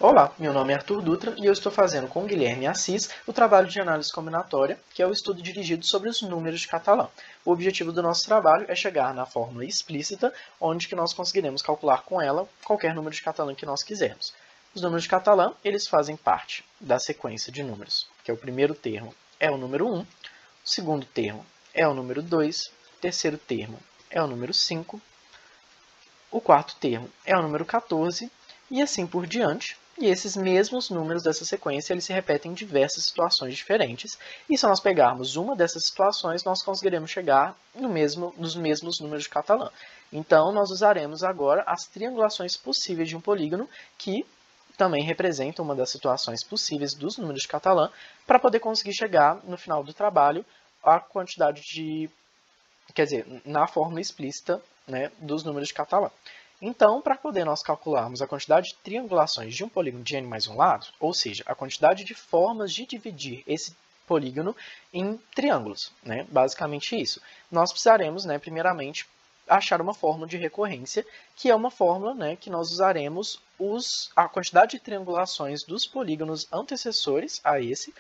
Olá, meu nome é Arthur Dutra e eu estou fazendo com Guilherme Assis o trabalho de análise combinatória, que é o estudo dirigido sobre os números de Catalan. O objetivo do nosso trabalho é chegar na fórmula explícita, onde que nós conseguiremos calcular com ela qualquer número de Catalan que nós quisermos. Os números de Catalan, eles fazem parte da sequência de números, que é o primeiro termo é o número 1, o segundo termo é o número 2, o terceiro termo é o número 5, o quarto termo é o número 14 e assim por diante. E esses mesmos números dessa sequência eles se repetem em diversas situações diferentes. E se nós pegarmos uma dessas situações, nós conseguiremos chegar nos mesmos números de Catalan. Então, nós usaremos agora as triangulações possíveis de um polígono, que também representam uma das situações possíveis dos números de Catalan, para poder conseguir chegar no final do trabalho à quantidade de... Quer dizer, na fórmula explícita, né, dos números de Catalan. Então, para poder nós calcularmos a quantidade de triangulações de um polígono de n mais um lado, ou seja, a quantidade de formas de dividir esse polígono em triângulos, né? Basicamente isso. Nós precisaremos, né, primeiramente, achar uma fórmula de recorrência, que é uma fórmula, né, que nós usaremos a quantidade de triangulações dos polígonos antecessores a esse,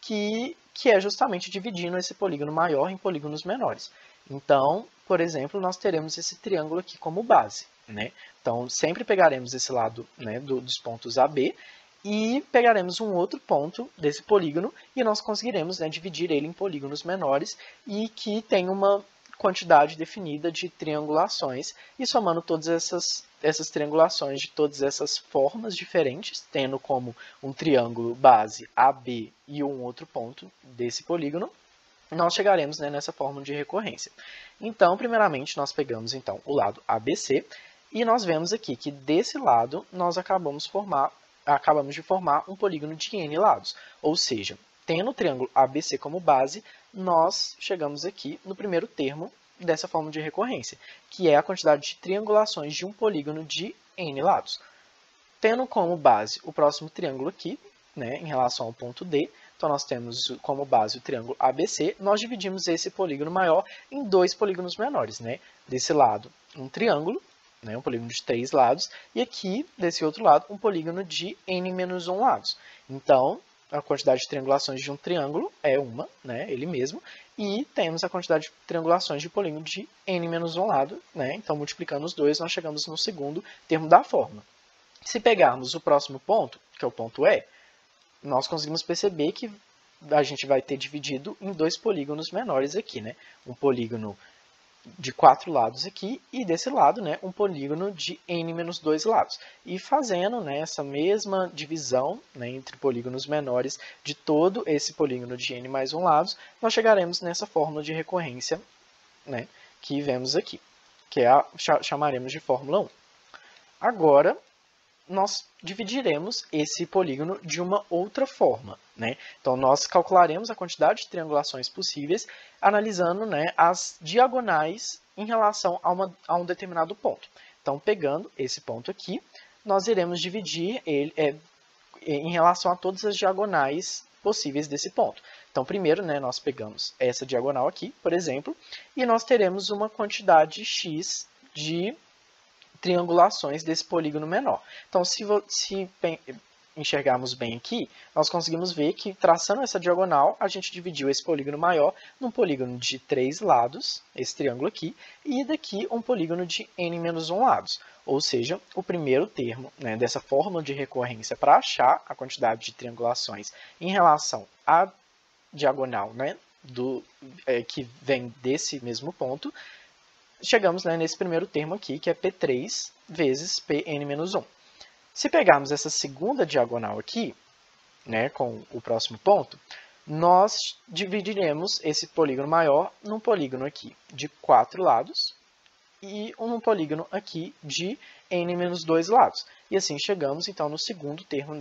que é justamente dividindo esse polígono maior em polígonos menores. Então, por exemplo, nós teremos esse triângulo aqui como base, né? Então, sempre pegaremos esse lado, né, dos pontos AB e pegaremos um outro ponto desse polígono e nós conseguiremos, né, dividir ele em polígonos menores e que tem uma quantidade definida de triangulações e somando todas essas triangulações de todas essas formas diferentes, tendo como um triângulo base AB e um outro ponto desse polígono, nós chegaremos, né, nessa fórmula de recorrência. Então, primeiramente, nós pegamos então, o lado ABC e nós vemos aqui que desse lado nós acabamos de formar um polígono de n lados. Ou seja, tendo o triângulo ABC como base, nós chegamos aqui no primeiro termo dessa fórmula de recorrência, que é a quantidade de triangulações de um polígono de n lados. Tendo como base o próximo triângulo aqui, né, em relação ao ponto D, então nós temos como base o triângulo ABC, nós dividimos esse polígono maior em dois polígonos menores, né? Desse lado, um triângulo, né, um polígono de 3 lados, e aqui, desse outro lado, um polígono de n-1 lados. Então, a quantidade de triangulações de um triângulo é uma, né, ele mesmo, e temos a quantidade de triangulações de polígono de n-1 lado, né? Então, multiplicando os dois, nós chegamos no segundo termo da fórmula. Se pegarmos o próximo ponto, que é o ponto E, nós conseguimos perceber que a gente vai ter dividido em dois polígonos menores aqui, né? Um polígono de 4 lados aqui e desse lado, né, um polígono de n-2 lados. E fazendo, né, essa mesma divisão, né, entre polígonos menores de todo esse polígono de n mais 1 lados, nós chegaremos nessa fórmula de recorrência, né, que vemos aqui, que é chamaremos de fórmula 1. Agora, nós dividiremos esse polígono de uma outra forma, né? Então, nós calcularemos a quantidade de triangulações possíveis, analisando, né, as diagonais em relação a um determinado ponto. Então, pegando esse ponto aqui, nós iremos dividir ele em relação a todas as diagonais possíveis desse ponto. Então, primeiro, né, nós pegamos essa diagonal aqui, por exemplo, e nós teremos uma quantidade x de triangulações desse polígono menor. Então, se enxergarmos bem aqui, nós conseguimos ver que, traçando essa diagonal, a gente dividiu esse polígono maior num polígono de 3 lados, esse triângulo aqui, e daqui um polígono de n-1 lados. Ou seja, o primeiro termo, né, dessa fórmula de recorrência para achar a quantidade de triangulações em relação à diagonal, né, que vem desse mesmo ponto, chegamos, né, nesse primeiro termo aqui, que é P3 vezes Pn-1. Se pegarmos essa segunda diagonal aqui, né, com o próximo ponto, nós dividiremos esse polígono maior num polígono aqui de 4 lados e um polígono aqui de n-2 lados. E assim chegamos, então, no segundo termo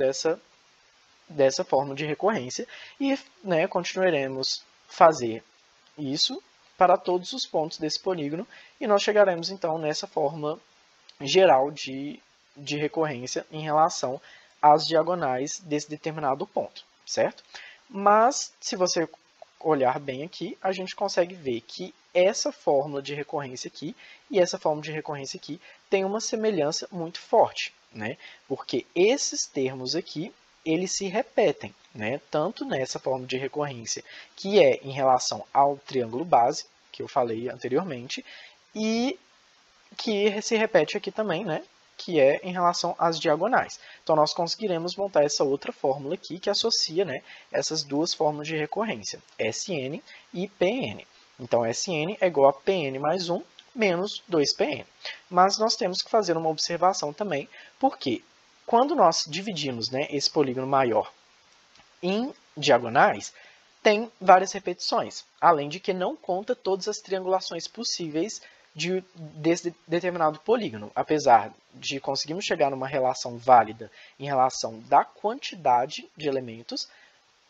dessa fórmula de recorrência e, né, continuaremos fazer isso para todos os pontos desse polígono, e nós chegaremos, então, nessa fórmula geral de recorrência em relação às diagonais desse determinado ponto, certo? Mas, se você olhar bem aqui, a gente consegue ver que essa fórmula de recorrência aqui e essa fórmula de recorrência aqui tem uma semelhança muito forte, né? Porque esses termos aqui, eles se repetem, né? Tanto nessa forma de recorrência, que é em relação ao triângulo base, que eu falei anteriormente, e que se repete aqui também, né? Que é em relação às diagonais. Então, nós conseguiremos montar essa outra fórmula aqui, que associa, né, essas duas fórmulas de recorrência, Sn e Pn. Então, Sn é igual a Pn mais 1 menos 2Pn. Mas nós temos que fazer uma observação também, porque quando nós dividimos, né, esse polígono maior em diagonais, tem várias repetições, além de que não conta todas as triangulações possíveis desse determinado polígono, apesar de conseguirmos chegar numa relação válida em relação da quantidade de elementos,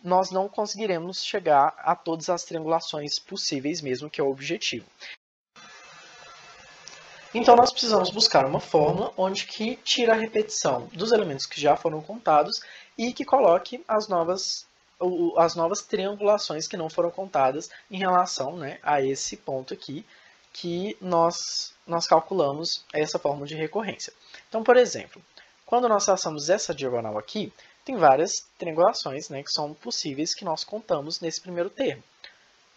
nós não conseguiremos chegar a todas as triangulações possíveis mesmo, que é o objetivo. Então, nós precisamos buscar uma fórmula onde que tira a repetição dos elementos que já foram contados e que coloque as novas triangulações que não foram contadas em relação, né, a esse ponto aqui, que nós calculamos essa fórmula de recorrência. Então, por exemplo, quando nós traçamos essa diagonal aqui, tem várias triangulações, né, que são possíveis que nós contamos nesse primeiro termo.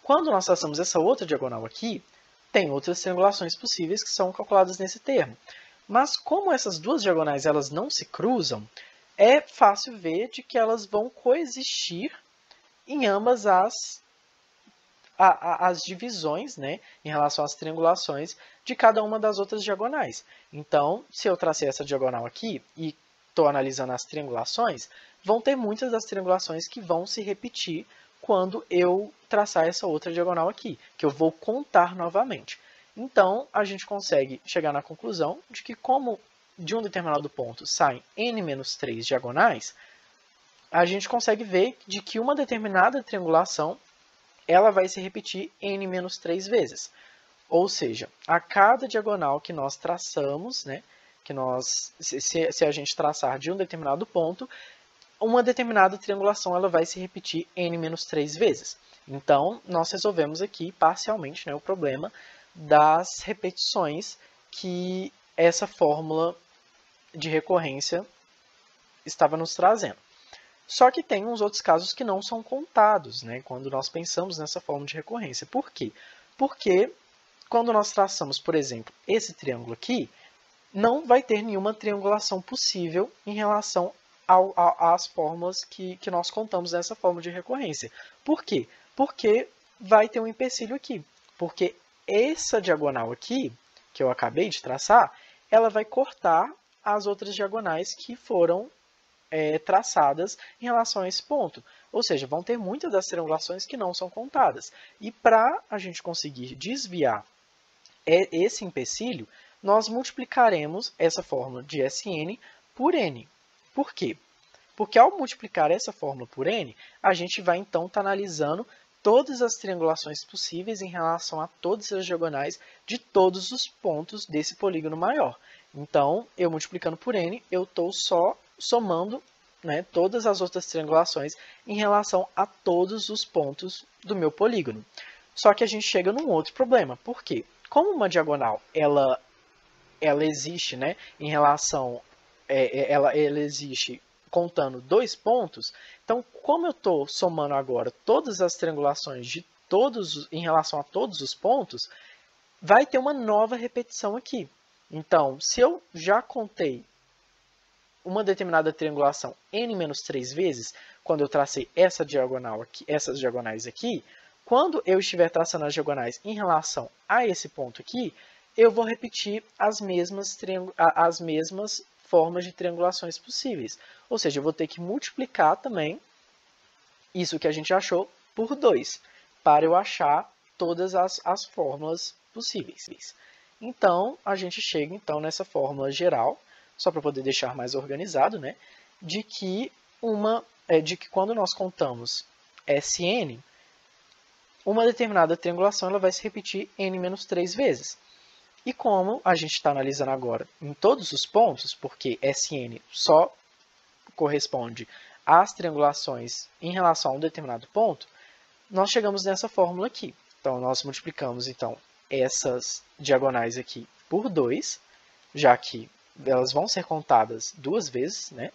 Quando nós traçamos essa outra diagonal aqui, tem outras triangulações possíveis que são calculadas nesse termo. Mas como essas duas diagonais elas não se cruzam, é fácil ver de que elas vão coexistir em ambas as divisões, né, em relação às triangulações de cada uma das outras diagonais. Então, se eu tracei essa diagonal aqui e estou analisando as triangulações, vão ter muitas das triangulações que vão se repetir quando eu traçar essa outra diagonal aqui, que eu vou contar novamente. Então, a gente consegue chegar na conclusão de que, como de um determinado ponto saem n-3 diagonais, a gente consegue ver de que uma determinada triangulação ela vai se repetir n-3 vezes. Ou seja, a cada diagonal que nós traçamos, né, se a gente traçar de um determinado ponto, uma determinada triangulação ela vai se repetir n-3 vezes. Então, nós resolvemos aqui parcialmente, né, o problema das repetições que essa fórmula de recorrência estava nos trazendo. Só que tem uns outros casos que não são contados, né, quando nós pensamos nessa fórmula de recorrência. Por quê? Porque quando nós traçamos, por exemplo, esse triângulo aqui, não vai ter nenhuma triangulação possível em relação às fórmulas que nós contamos nessa fórmula de recorrência. Por quê? Porque vai ter um empecilho aqui. Porque essa diagonal aqui, que eu acabei de traçar, ela vai cortar as outras diagonais que foram traçadas em relação a esse ponto. Ou seja, vão ter muitas das triangulações que não são contadas. E para a gente conseguir desviar esse empecilho, nós multiplicaremos essa fórmula de Sn por n. Por quê? Porque ao multiplicar essa fórmula por n, a gente vai então estar analisando todas as triangulações possíveis em relação a todas as diagonais de todos os pontos desse polígono maior. Então, eu multiplicando por n, eu estou só somando, né, todas as outras triangulações em relação a todos os pontos do meu polígono. Só que a gente chega num outro problema. Por quê? Como uma diagonal ela existe, né, em relação, ela existe contando dois pontos, então como eu estou somando agora todas as triangulações de em relação a todos os pontos, vai ter uma nova repetição aqui. Então, se eu já contei uma determinada triangulação n-3 vezes, quando eu tracei essa diagonal aqui, essas diagonais aqui, quando eu estiver traçando as diagonais em relação a esse ponto aqui, eu vou repetir as mesmas formas de triangulações possíveis. Ou seja, eu vou ter que multiplicar também isso que a gente achou por 2, para eu achar todas as fórmulas possíveis. Então, a gente chega então nessa fórmula geral, só para poder deixar mais organizado, né, de que quando nós contamos Sn, uma determinada triangulação ela vai se repetir n-3 vezes. E como a gente está analisando agora em todos os pontos, porque Sn só corresponde às triangulações em relação a um determinado ponto, nós chegamos nessa fórmula aqui. Então, nós multiplicamos então essas diagonais aqui por 2, já que elas vão ser contadas duas vezes, né?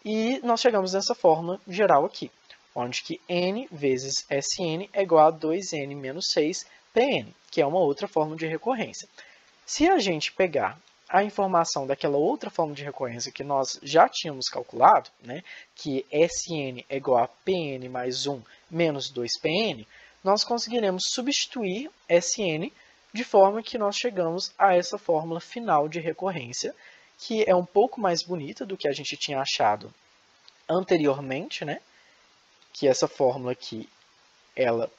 E nós chegamos nessa fórmula geral aqui, onde que n vezes Sn é igual a 2n menos 6 Pn, que é uma outra fórmula de recorrência. Se a gente pegar a informação daquela outra fórmula de recorrência que nós já tínhamos calculado, né, que Sn é igual a Pn mais 1 menos 2Pn, nós conseguiremos substituir Sn de forma que nós chegamos a essa fórmula final de recorrência, que é um pouco mais bonita do que a gente tinha achado anteriormente, né? Que essa fórmula aqui, ela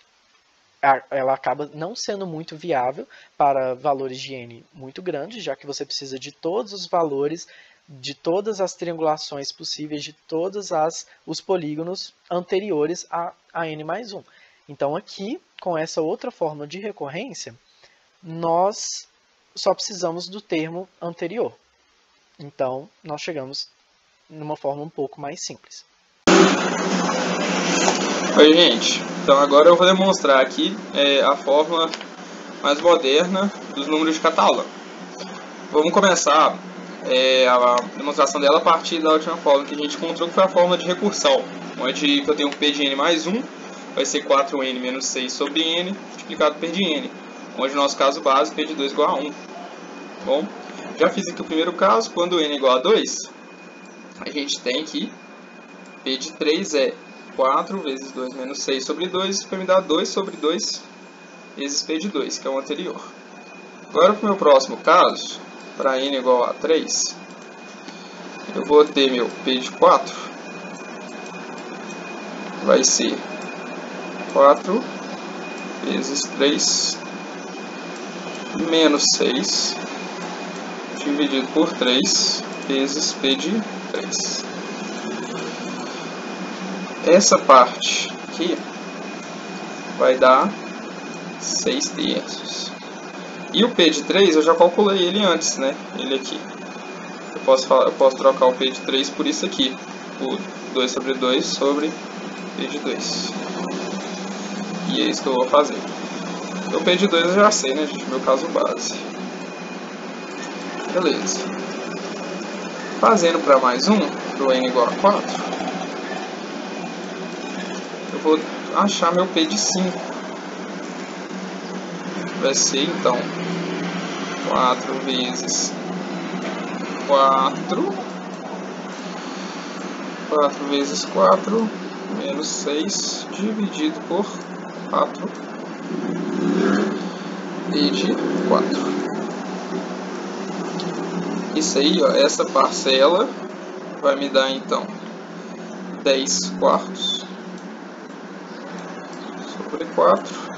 acaba não sendo muito viável para valores de n muito grandes, já que você precisa de todos os valores, de todas as triangulações possíveis, de todos os polígonos anteriores a n mais 1. Então, aqui, com essa outra fórmula de recorrência, nós só precisamos do termo anterior. Então, nós chegamos numa forma um pouco mais simples. Oi, gente. Então, agora eu vou demonstrar aqui a fórmula mais moderna dos números de catalão. Vamos começar a demonstração dela a partir da última fórmula que a gente encontrou, que foi a fórmula de recursão, onde eu tenho P de n mais 1, vai ser 4n menos 6 sobre n, multiplicado por P de n, onde no nosso caso básico, P de 2 é igual a 1. Bom, já fiz aqui o primeiro caso, quando n é igual a 2, a gente tem que P de 3 é 4 vezes 2 menos 6 sobre 2, vai me dar 2 sobre 2 vezes P de 2, que é o anterior. Agora, para o meu próximo caso, para n igual a 3, eu vou ter meu P de 4, vai ser 4 vezes 3 menos 6 dividido por 3 vezes P de 3. Essa parte aqui vai dar 6 terços. E o P de 3 eu já calculei ele antes, né? Ele aqui. Eu posso trocar o P de 3 por isso aqui. Por 2 sobre 2 sobre P de 2. E é isso que eu vou fazer. O P de 2 eu já sei, né, gente? Meu caso base. Beleza. Fazendo para mais um, do n igual a 4, eu vou achar meu P de 5. Vai ser, então, 4 vezes 4. 4 vezes 4, menos 6, dividido por 4. P de 4. Isso aí, ó, essa parcela vai me dar, então, 10 quartos sobre 4.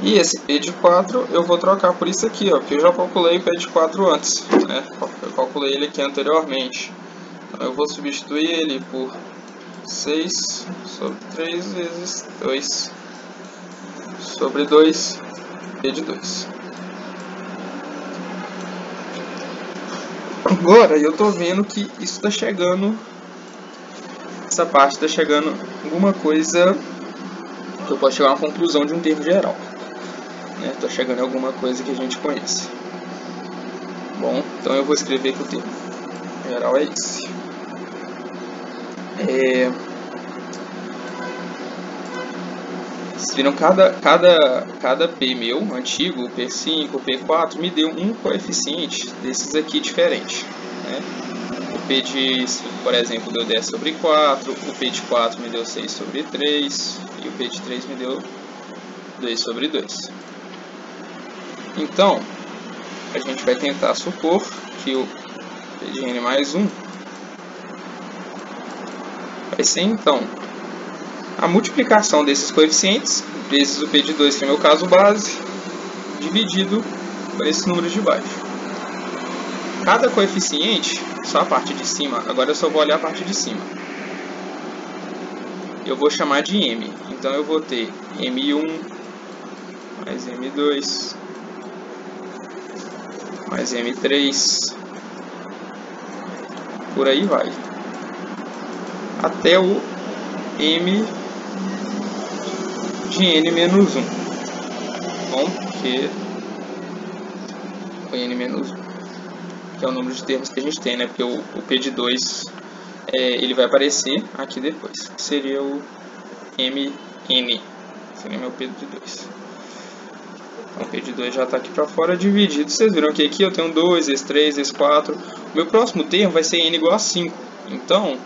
E esse P de 4 eu vou trocar por isso aqui, ó, porque eu já calculei o P de 4 antes, né? Eu calculei ele aqui anteriormente. Então, eu vou substituir ele por 6 sobre 3 vezes 2 sobre 2, P de 2. Agora eu tô vendo que isso está chegando, essa parte está chegando alguma coisa que eu posso chegar a uma conclusão de um termo geral, né? Está chegando em alguma coisa que a gente conhece. Bom, então eu vou escrever que o termo geral é esse. Vocês viram, cada P meu antigo, o P5, o P4, me deu um coeficiente desses aqui diferente, né? O P de 5, por exemplo, deu 10 sobre 4, o P de 4 me deu 6 sobre 3, e o P de 3 me deu 2 sobre 2. Então, a gente vai tentar supor que o P de n mais 1 vai ser, então, a multiplicação desses coeficientes vezes o P de 2, que é o meu caso base, dividido por esses números de baixo. Cada coeficiente, só a parte de cima, agora eu só vou olhar a parte de cima, eu vou chamar de m. Então eu vou ter m1 mais m2 mais m3, por aí vai, até o m de n menos 1. Bom, porque foi n menos 1. que é o número de termos que a gente tem, né? Porque o P de 2 ele vai aparecer aqui depois, que seria o MN, seria meu P de 2. Então o P de 2 já está aqui para fora, dividido. Vocês viram que aqui eu tenho 2, esse 3, esse 4. O meu próximo termo vai ser N igual a 5. Então,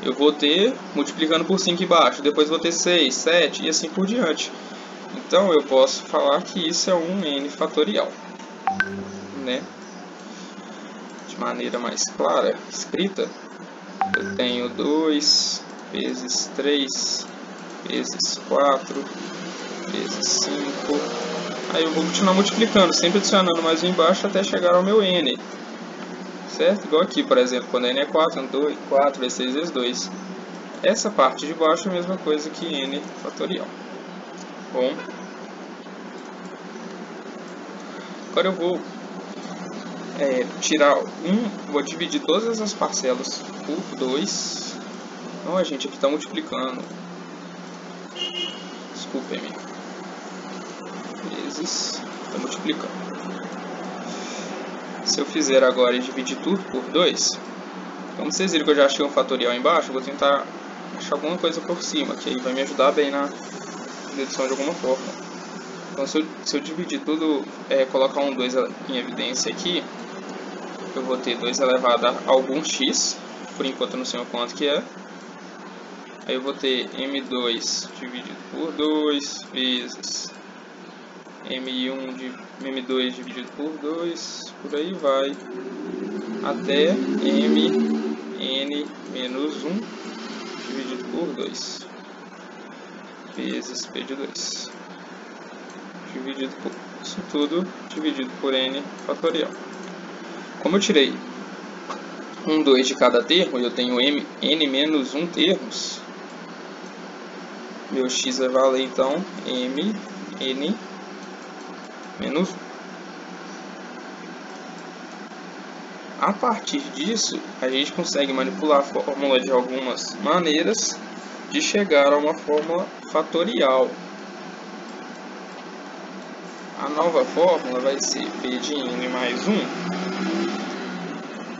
eu vou ter, multiplicando por 5 embaixo, depois vou ter 6, 7 e assim por diante. Então, eu posso falar que isso é um N fatorial, né? De maneira mais clara, escrita, eu tenho 2 vezes 3 vezes 4 vezes 5. Aí eu vou continuar multiplicando, sempre adicionando mais um embaixo até chegar ao meu N. Certo? Igual aqui, por exemplo, quando N é 4, 2, 4 vezes 6 vezes 2. Essa parte de baixo é a mesma coisa que N fatorial. Bom, agora eu vou tirar vou dividir todas as parcelas por 2. Não, a gente aqui está multiplicando. Desculpem-me. Vezes, está multiplicando. Se eu fizer agora e dividir tudo por 2, como vocês viram que eu já achei um fatorial embaixo, eu vou tentar achar alguma coisa por cima, que aí vai me ajudar bem na dedução de alguma forma. Então se eu dividir tudo, colocar um 2 em evidência aqui, eu vou ter 2 elevado a algum x, por enquanto eu não sei o quanto que é. Aí eu vou ter M2 dividido por 2 vezes M2 dividido por 2, por aí vai, até Mn menos 1 dividido por 2 vezes P de 2, dividido por isso tudo, dividido por N fatorial. Como eu tirei 2 de cada termo, e eu tenho N menos 1 termos, meu x vai valer então Mn menos 1. A partir disso, a gente consegue manipular a fórmula de algumas maneiras de chegar a uma fórmula fatorial. A nova fórmula vai ser P de N mais 1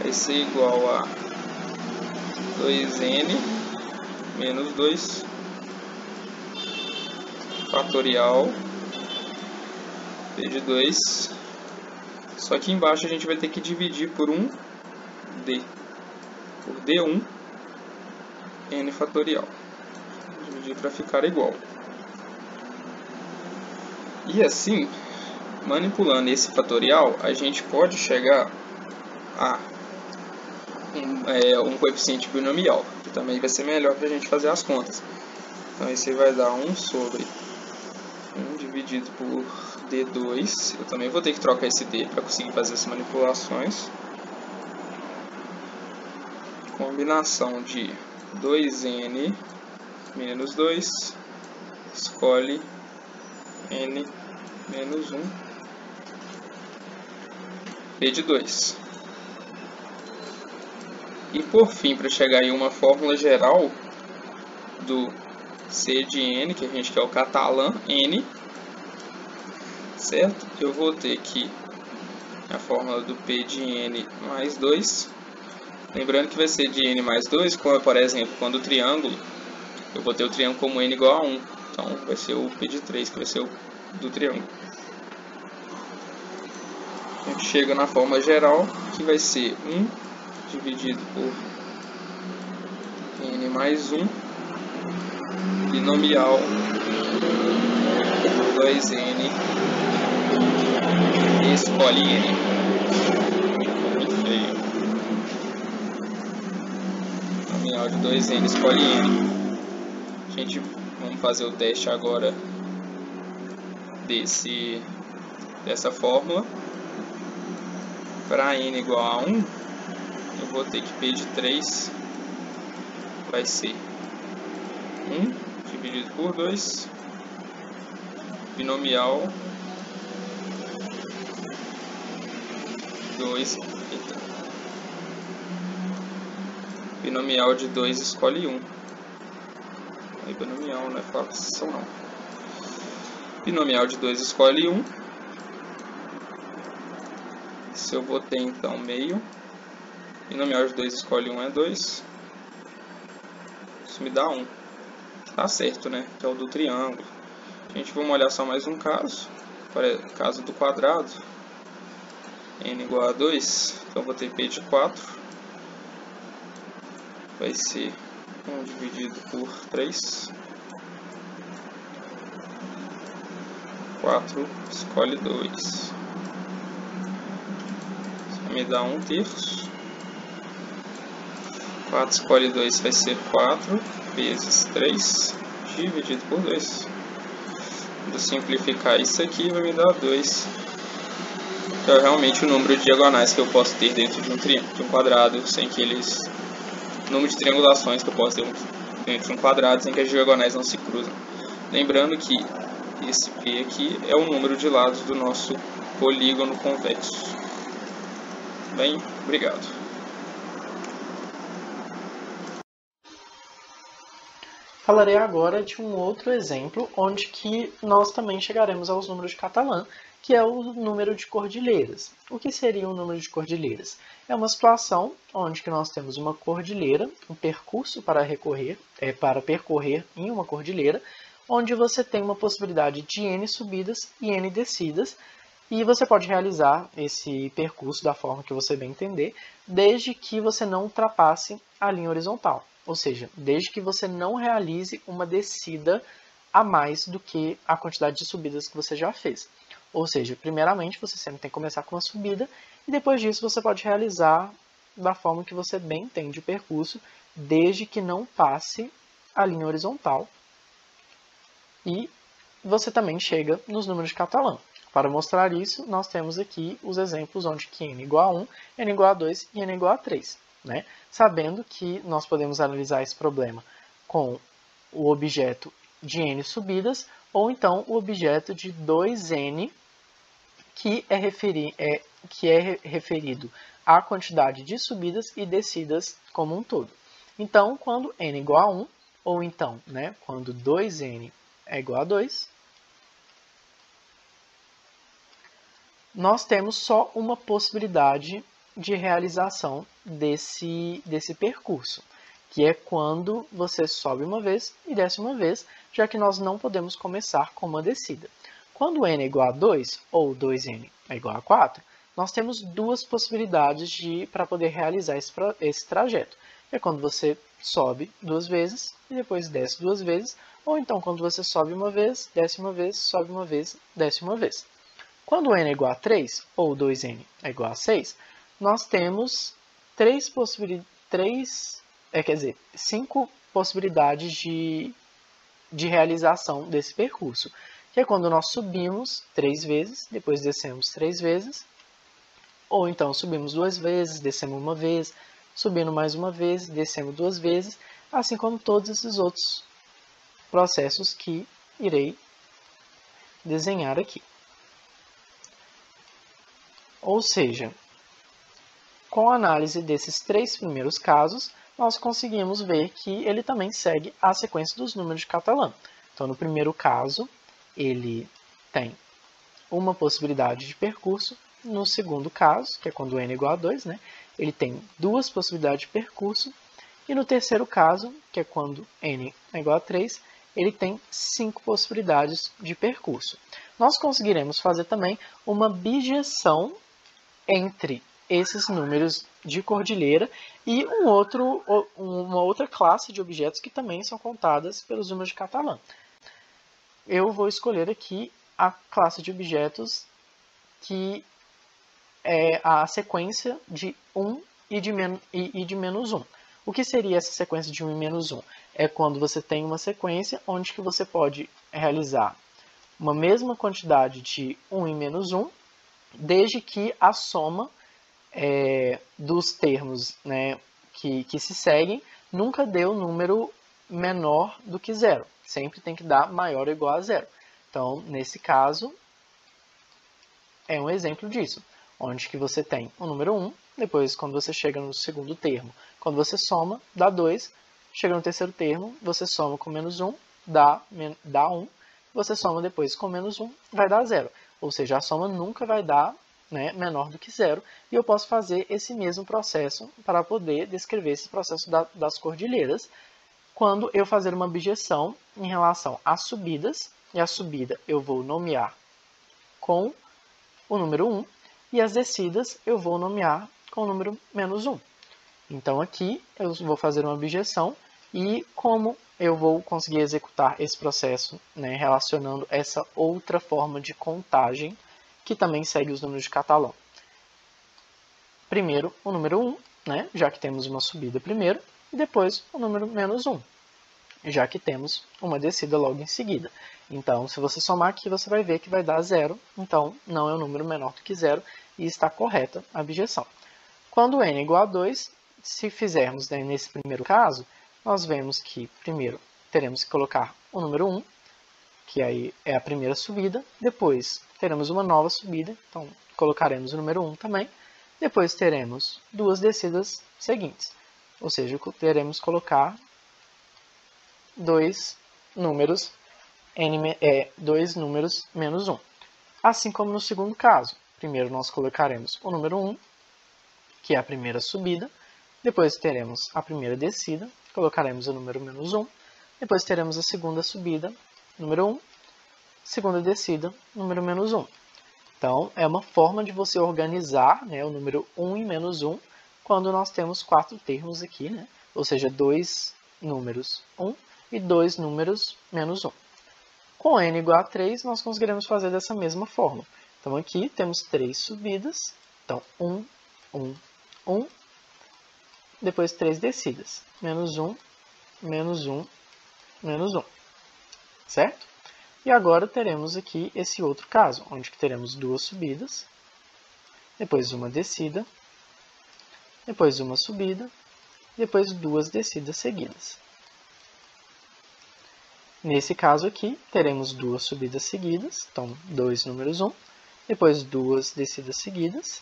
vai ser igual a 2N menos 2 fatorial P de 2, só que embaixo a gente vai ter que dividir por D, por D1 N fatorial, dividir para ficar igual. E assim, manipulando esse fatorial, a gente pode chegar a um coeficiente binomial, que também vai ser melhor para a gente fazer as contas. Então esse vai dar 1 sobre 1 dividido por D2. Eu também vou ter que trocar esse D para conseguir fazer essas manipulações. Combinação de 2N menos 2, escolhe N menos 1, P de 2. E por fim, para chegar em uma fórmula geral do C de N, que a gente quer o catalã N, certo? Eu vou ter que a fórmula do P de N mais 2. Lembrando que vai ser de N mais 2, como, por exemplo, quando o triângulo, eu botei o triângulo como N igual a 1. Então vai ser o P de 3, que vai ser o do triângulo. A gente chega na fórmula geral, que vai ser 1 dividido por N mais 1, binomial 2N, escolhe N. Muito feio. Binomial de 2N, escolhe N. Vamos fazer o teste agora dessa fórmula. Para N igual a 1, eu vou ter que P de 3 vai ser 1 dividido por 2, binomial 2, binomial de 2 escolhe 1. Aí binomial não é fração não. Binomial de 2 escolhe 1, 2, eu vou ter então meio. Binomial de 2 escolhe 1 é 2. Isso me dá 1. Tá certo, né? Que é o do triângulo. Gente, vamos olhar só mais um caso. Caso do quadrado. N igual a 2. Então, eu vou ter P de 4. Vai ser 1 dividido por 3. 4 escolhe 2. Isso vai me dar 1 terço. 4 escolhe 2 vai ser 4 vezes 3 dividido por 2. Vou simplificar isso aqui, vai me dar 2. Que é realmente o número de diagonais que eu posso ter dentro de um quadrado, sem que eles... número de triangulações que eu posso ter dentro de um quadrado, sem que as diagonais não se cruzam. Lembrando que esse P aqui é o número de lados do nosso polígono convexo. Bem, obrigado. Falarei agora de um outro exemplo onde que nós também chegaremos aos números de Catalan, que é o número de cordilheiras. O que seria um número de cordilheiras? É uma situação onde que nós temos uma cordilheira, um percurso para percorrer em uma cordilheira, onde você tem uma possibilidade de N subidas e N descidas, e você pode realizar esse percurso da forma que você bem entender, desde que você não ultrapasse a linha horizontal. Ou seja, desde que você não realize uma descida a mais do que a quantidade de subidas que você já fez. Ou seja, primeiramente você sempre tem que começar com uma subida e depois disso você pode realizar da forma que você bem entende o percurso, desde que não passe a linha horizontal. E você também chega nos números de Catalan. Para mostrar isso, nós temos aqui os exemplos onde que n igual a 1, n igual a 2 e n igual a 3. Né? Sabendo que nós podemos analisar esse problema com o objeto de n subidas ou então o objeto de 2n, que é referido à quantidade de subidas e descidas como um todo. Então, quando n é igual a 1, ou então, né, quando 2n é igual a 2, nós temos só uma possibilidade de realização desse percurso, que é quando você sobe uma vez e desce uma vez, já que nós não podemos começar com uma descida. Quando n é igual a 2, ou 2n é igual a 4, nós temos duas possibilidades para poder realizar esse trajeto. É quando você sobe duas vezes e depois desce duas vezes, ou então quando você sobe uma vez, desce uma vez, sobe uma vez, desce uma vez. Quando n é igual a 3, ou 2n é igual a 6, nós temos 5 possibilidades de realização desse percurso, que é quando nós subimos 3 vezes, depois descemos 3 vezes, ou então subimos 2 vezes, descemos uma vez, subindo mais uma vez, descemos 2 vezes, assim como todos esses outros processos que irei desenhar aqui. Ou seja, com a análise desses 3 primeiros casos, nós conseguimos ver que ele também segue a sequência dos números de Catalan. Então, no primeiro caso, ele tem uma possibilidade de percurso. No segundo caso, que é quando n é igual a 2, né, ele tem 2 possibilidades de percurso. E no terceiro caso, que é quando n é igual a 3, ele tem 5 possibilidades de percurso. Nós conseguiremos fazer também uma bijeção entre esses números de cordilheira e uma outra classe de objetos que também são contadas pelos números de Catalan. Eu vou escolher aqui a classe de objetos que é a sequência de 1 e de menos 1. O que seria essa sequência de 1 e menos 1? É quando você tem uma sequência onde que você pode realizar uma mesma quantidade de 1 e menos 1, desde que a soma dos termos, né, que se seguem nunca dê um número menor do que 0. Sempre tem que dar maior ou igual a 0. Então, nesse caso, é um exemplo disso, onde que você tem o número 1, depois quando você chega no segundo termo, quando você soma, dá 2, chega no terceiro termo, você soma com menos 1, dá 1, você soma depois com menos 1, vai dar 0. Ou seja, a soma nunca vai dar né, menor do que zero, e eu posso fazer esse mesmo processo para poder descrever esse processo das cordilheiras, quando eu fazer uma objeção em relação às subidas, e a subida eu vou nomear com o número 1, e as descidas eu vou nomear com o número menos 1. Então aqui eu vou fazer uma objeção, e como eu vou conseguir executar esse processo, né, relacionando essa outra forma de contagem, que também segue os números de catalão. Primeiro o número 1, né, já que temos uma subida primeiro, e depois o número menos 1, já que temos uma descida logo em seguida. Então, se você somar aqui, você vai ver que vai dar 0, então não é um número menor do que 0, e está correta a objeção. Quando n é igual a 2, se fizermos, né, nesse primeiro caso, nós vemos que primeiro teremos que colocar o número 1, que aí é a primeira subida, depois teremos uma nova subida, então colocaremos o número 1 também, depois teremos duas descidas seguintes, ou seja, teremos que colocar dois números menos 1. Assim como no segundo caso, primeiro nós colocaremos o número 1, que é a primeira subida, depois teremos a primeira descida, colocaremos o número menos 1, depois teremos a segunda subida, número 1, segunda descida, número menos 1. Então, é uma forma de você organizar, né, o número 1 e menos 1, quando nós temos 4 termos aqui, né, ou seja, 2 números 1 e 2 números menos 1. Com n igual a 3, nós conseguiremos fazer dessa mesma forma. Então, aqui temos 3 subidas, então 1, 1, 1, depois 3 descidas, menos 1, menos 1, menos 1, certo? E agora teremos aqui esse outro caso, onde teremos duas subidas, depois uma descida, depois uma subida, depois duas descidas seguidas. Nesse caso aqui, teremos duas subidas seguidas, então 2 números 1, depois duas descidas seguidas,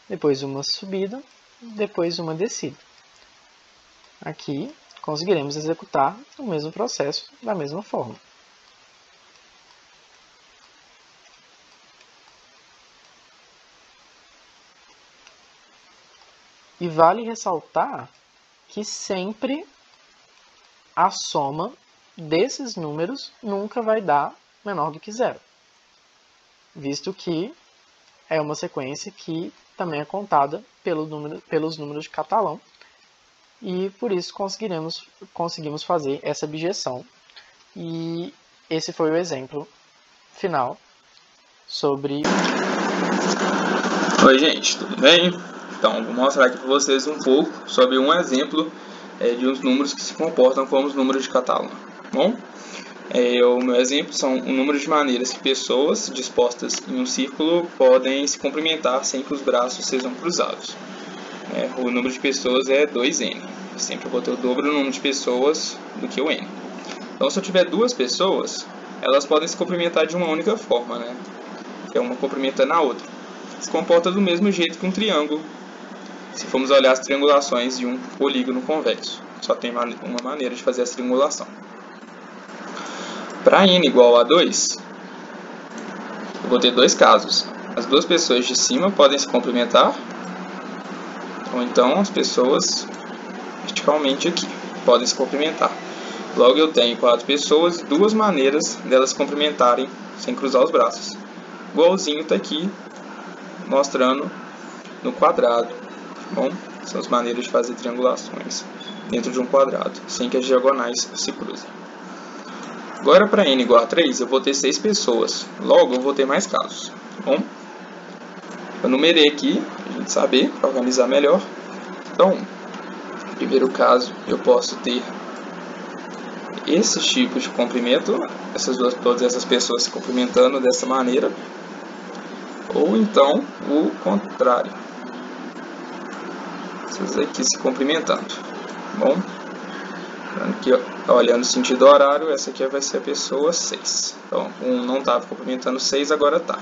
depois uma subida, depois uma descida. Aqui, conseguiremos executar o mesmo processo da mesma forma. E vale ressaltar que sempre a soma desses números nunca vai dar menor do que 0, visto que é uma sequência que também é contada pelos números de catalão, e por isso conseguimos fazer essa objeção. E esse foi o exemplo final sobre... Oi gente, tudo bem? Então, vou mostrar aqui para vocês um pouco sobre um exemplo de uns números que se comportam como os números de catalão. Bom, o meu exemplo são o número de maneiras que pessoas dispostas em um círculo podem se cumprimentar sem que os braços sejam cruzados. O número de pessoas é 2n. Sempre eu vou ter o dobro do número de pessoas do que o n. Então, se eu tiver duas pessoas, elas podem se cumprimentar de uma única forma, né? Que é uma cumprimentando a outra. Se comporta do mesmo jeito que um triângulo, se formos olhar as triangulações de um polígono convexo. Só tem uma maneira de fazer essa triangulação. Para n igual a 2, eu vou ter dois casos. As duas pessoas de cima podem se cumprimentar, ou então as pessoas verticalmente aqui podem se cumprimentar. Logo, eu tenho 4 pessoas e duas maneiras delas se cumprimentarem sem cruzar os braços. Igualzinho está aqui mostrando no quadrado. Bom, são as maneiras de fazer triangulações dentro de um quadrado, sem que as diagonais se cruzem. Agora, para n igual a 3, eu vou ter 6 pessoas. Logo, eu vou ter mais casos. Bom, eu numerei aqui, para a gente saber, para organizar melhor. Então, no primeiro caso, eu posso ter esse tipo de comprimento, todas essas pessoas se cumprimentando dessa maneira, ou então o contrário, essas aqui se cumprimentando. Bom, aqui, olhando no sentido horário, essa aqui vai ser a pessoa 6. Então, um não estava cumprimentando 6, agora está.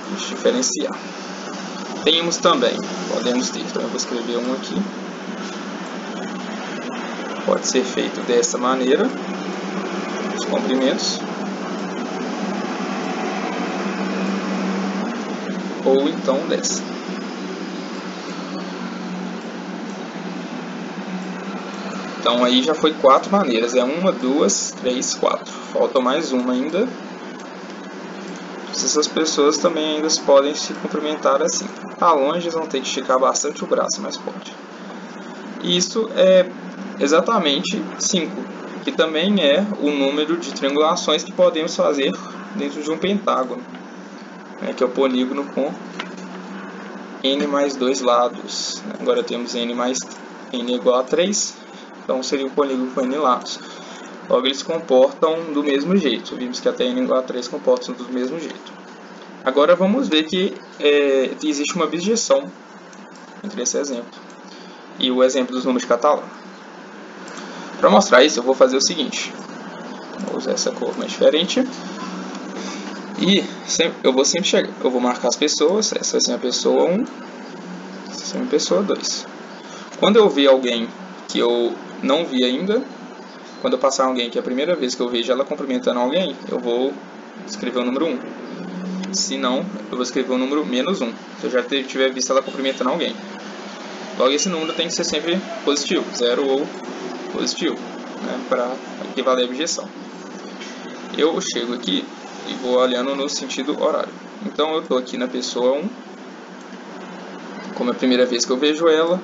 Deixa eu diferenciar. Temos também, podemos ter, então eu vou escrever um aqui. Pode ser feito dessa maneira, os comprimentos. ou então dessa. Então aí já foi 4 maneiras, é 1, 2, 3, 4. Falta mais uma ainda. Essas pessoas também ainda podem se cumprimentar assim. Tá longe, eles vão ter que esticar bastante o braço, mas pode. E isso é exatamente 5, que também é o número de triangulações que podemos fazer dentro de um pentágono, né, que é o polígono com n mais 2 lados. Agora temos n igual a 3, então seria um polígono com n lados. Logo, eles comportam do mesmo jeito. Vimos que até n igual a 3 comportam do mesmo jeito. Agora vamos ver que existe uma bisjeção entre esse exemplo e o exemplo dos números catalães. Para mostrar isso, eu vou fazer o seguinte. Vou usar essa cor mais diferente. E eu vou marcar as pessoas. Essa vai ser a pessoa 1. Essa vai ser a pessoa 2. Quando eu ver alguém que eu não vi ainda, quando eu passar alguém que é a primeira vez que eu vejo ela cumprimentando alguém, eu vou escrever o número 1. Se não, eu vou escrever o número menos 1. Se eu já tiver visto ela cumprimentando alguém. Logo, esse número tem que ser sempre positivo, 0 ou positivo, né, para equivaler a objeção. Eu chego aqui e vou olhando no sentido horário. Então, eu estou aqui na pessoa 1. Como é a primeira vez que eu vejo ela,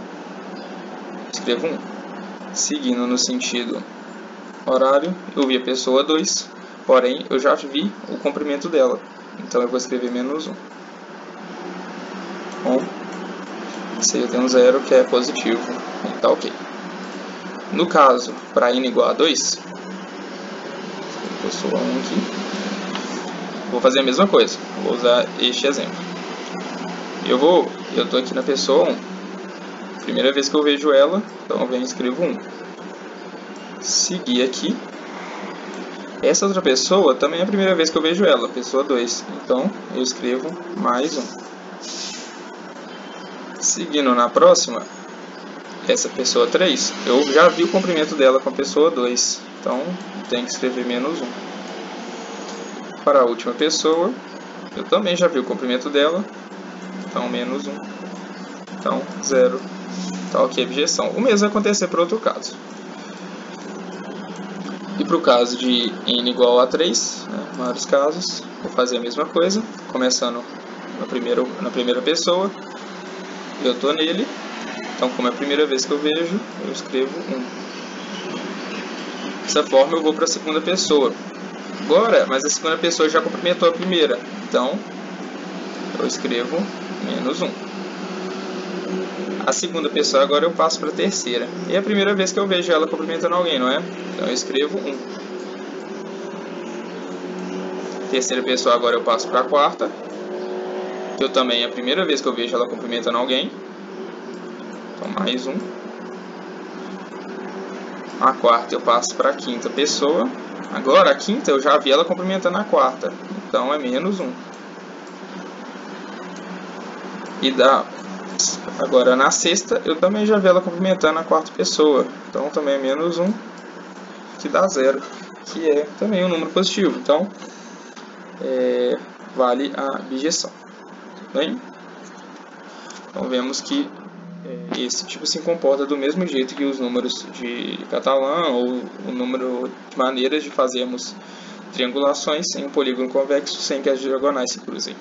escrevo 1. Seguindo no sentido horário, eu vi a pessoa 2, porém eu já vi o comprimento dela, então eu vou escrever menos 1. Bom, se eu tenho 0, que é positivo, tá ok. No caso, para n igual a 2, pessoa 1 aqui, vou fazer a mesma coisa, vou usar este exemplo. Eu estou aqui na pessoa 1. Primeira vez que eu vejo ela, então eu venho e escrevo 1. Seguir aqui. Essa outra pessoa também é a primeira vez que eu vejo ela, pessoa 2. Então eu escrevo mais 1. Seguindo na próxima, essa pessoa 3, eu já vi o comprimento dela com a pessoa 2. Então tenho que escrever menos 1. Para a última pessoa, eu também já vi o comprimento dela. Então menos 1. Então 0. Tá ok, objeção. O mesmo vai acontecer para outro caso. E para o caso de n igual a 3, né, maiores casos, vou fazer a mesma coisa, começando na primeira pessoa. Eu estou nele, então como é a primeira vez que eu vejo, eu escrevo 1. Dessa forma eu vou para a segunda pessoa. Agora, mas a segunda pessoa já cumprimentou a primeira, então eu escrevo menos 1. A segunda pessoa agora eu passo para a terceira. E é a primeira vez que eu vejo ela cumprimentando alguém, não é? Então eu escrevo 1. Terceira pessoa agora eu passo para a quarta. Que eu também é a primeira vez que eu vejo ela cumprimentando alguém. Então mais 1. A quarta eu passo para a quinta pessoa. Agora a quinta eu já vi ela cumprimentando a quarta. Então é menos 1. Agora na sexta eu também já vi ela cumprimentando a quarta pessoa. Então também é menos 1, que dá 0, que é também um número positivo. Então vale a bijeção. Bem? Então vemos que esse tipo se comporta do mesmo jeito que os números de catalão ou o número de maneiras de fazermos triangulações em um polígono convexo sem que as diagonais se cruzem.